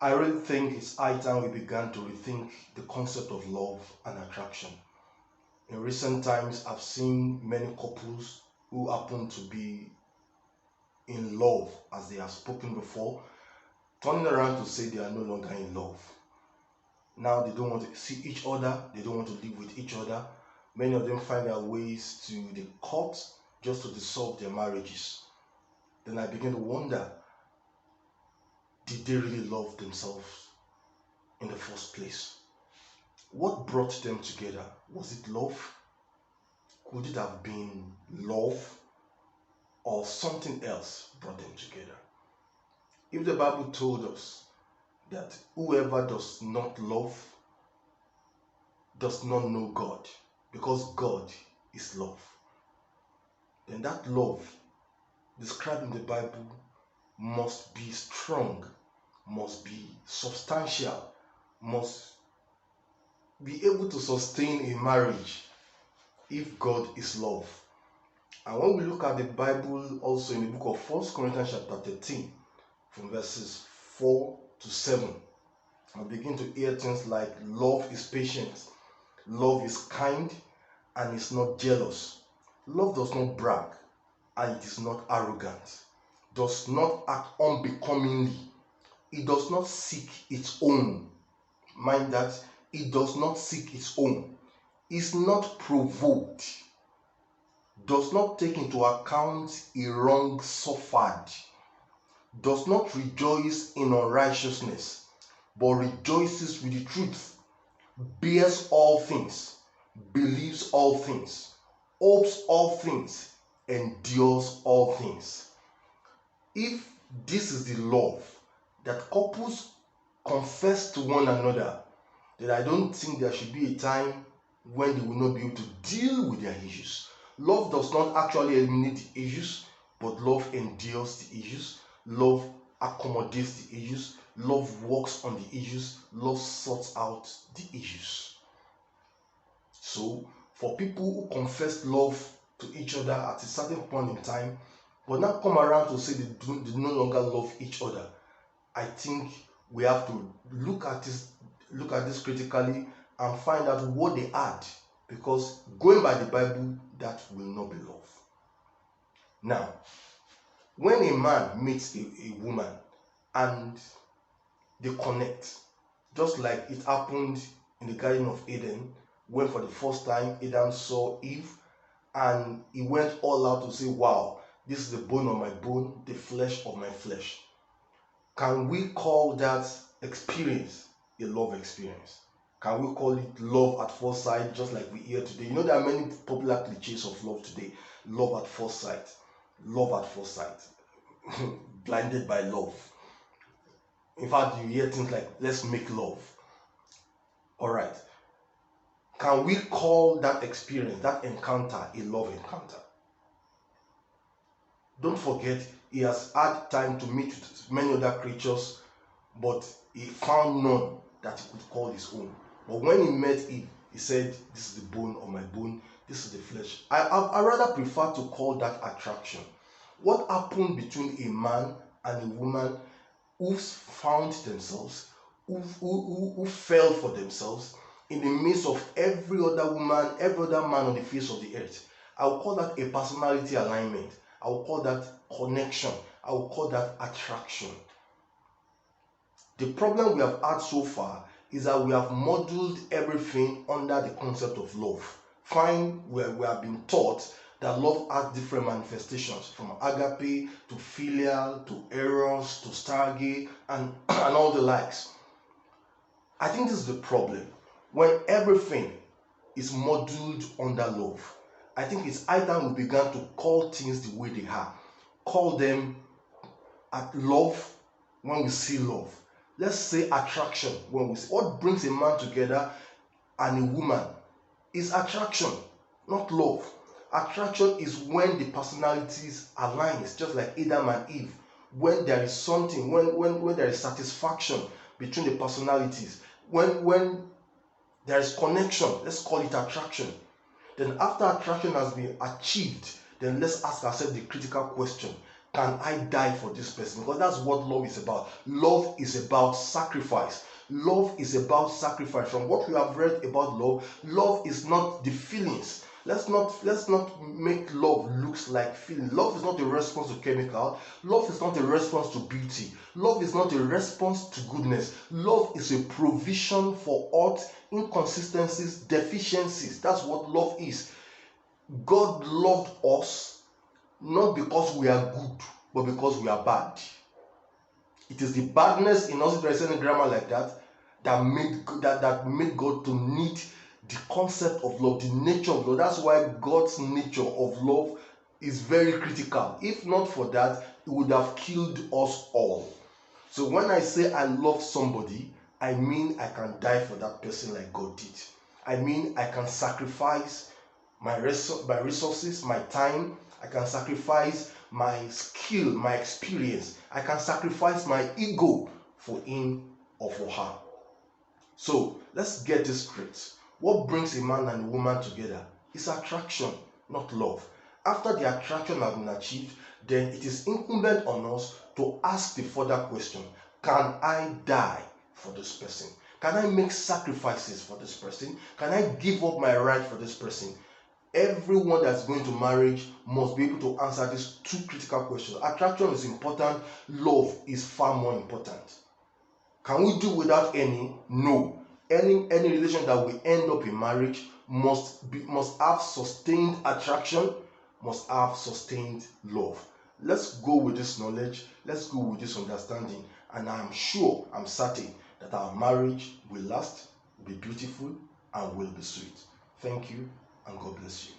I really think it's high time we began to rethink the concept of love and attraction. In recent times, I've seen many couples who happen to be in love, as they have spoken before, turning around to say they are no longer in love. Now they don't want to see each other, they don't want to live with each other. Many of them find their ways to the court just to dissolve their marriages. Then I begin to wonder, did they really love themselves in the first place? What brought them together? Was it love? Could it have been love or something else brought them together? If the Bible told us that whoever does not love does not know God, because God is love, then that love described in the Bible must be strong, must be substantial, must be able to sustain a marriage if God is love. And when we look at the Bible also in the book of 1 Corinthians chapter 13, from verses 4 to 7, I begin to hear things like love is patient, love is kind, and is not jealous. Love does not brag, and it is not arrogant, does not act unbecomingly, it does not seek its own. Mind that, it does not seek its own, is not provoked, does not take into account a wrong suffered, does not rejoice in unrighteousness, but rejoices with the truth, bears all things, believes all things, hopes all things, endures all things. If this is the love that couples confess to one another, then I don't think there should be a time when they will not be able to deal with their issues. Love does not actually eliminate the issues, but love endures the issues. Love accommodates the issues. Love works on the issues. Love sorts out the issues. So, for people who confess love to each other at a certain point in time, but now come around to say they no longer love each other, I think we have to look at this critically and find out what they had, because going by the Bible, that will not be love. Now, when a man meets a woman and they connect, just like it happened in the Garden of Eden, when for the first time Adam saw Eve, and he went all out to say, wow, this is the bone of my bone, the flesh of my flesh. Can we call that experience a love experience? Can we call it love at first sight, just like we hear today? You know, there are many popular cliches of love today. Love at first sight. Love at first sight. Blinded by love. In fact, you hear things like, let's make love. Alright. Can we call that experience, that encounter, a love encounter? Don't forget, he has had time to meet with many other creatures, but he found none that he could call his own. But when he met Eve, he said, this is the bone of my bone, this is the flesh. I rather prefer to call that attraction. What happened between a man and a woman who found themselves, who fell for themselves in the midst of every other woman, every other man on the face of the earth? I will call that a personality alignment. I will call that connection. I will call that attraction. The problem we have had so far is that we have modeled everything under the concept of love. Fine, we have been taught that love has different manifestations, from agape to filial to eros to stargate and all the likes. I think this is the problem. When everything is modeled under love, I think it's high time we began to call things the way they are. Call them at love when we see love. Let's say attraction when we see. What brings a man together and a woman is attraction, not love. Attraction is when the personalities align. It's just like Adam and Eve. When there is something, when there is satisfaction between the personalities, when there is connection, let's call it attraction. Then after attraction has been achieved, then let's ask ourselves the critical question. Can I die for this person? Because that's what love is about. Love is about sacrifice. Love is about sacrifice. From what we have read about love, love is not the feelings. Let's not make love looks like feeling. Love is not a response to chemical. Love is not a response to beauty. Love is not a response to goodness. Love is a provision for earth inconsistencies, deficiencies. That's what love is. God loved us not because we are good, but because we are bad. It is the badness in us, if there is any grammar like that, that made God to need the concept of love, the nature of love. That's why God's nature of love is very critical. If not for that, it would have killed us all. So when I say I love somebody, I mean I can die for that person like God did. I mean I can sacrifice my resources, my time. I can sacrifice my skill, my experience. I can sacrifice my ego for him or for her. So let's get this straight. What brings a man and a woman together is attraction, not love. After the attraction has been achieved, then it is incumbent on us to ask the further question: can I die for this person? Can I make sacrifices for this person? Can I give up my right for this person? Everyone that's going to marriage must be able to answer these two critical questions. Attraction is important, love is far more important. Can we do without any? No. Any relation that will end up in marriage must have sustained attraction, must have sustained love. Let's go with this knowledge, let's go with this understanding, and I'm sure, I'm certain that our marriage will last, will be beautiful, and will be sweet. Thank you, and God bless you.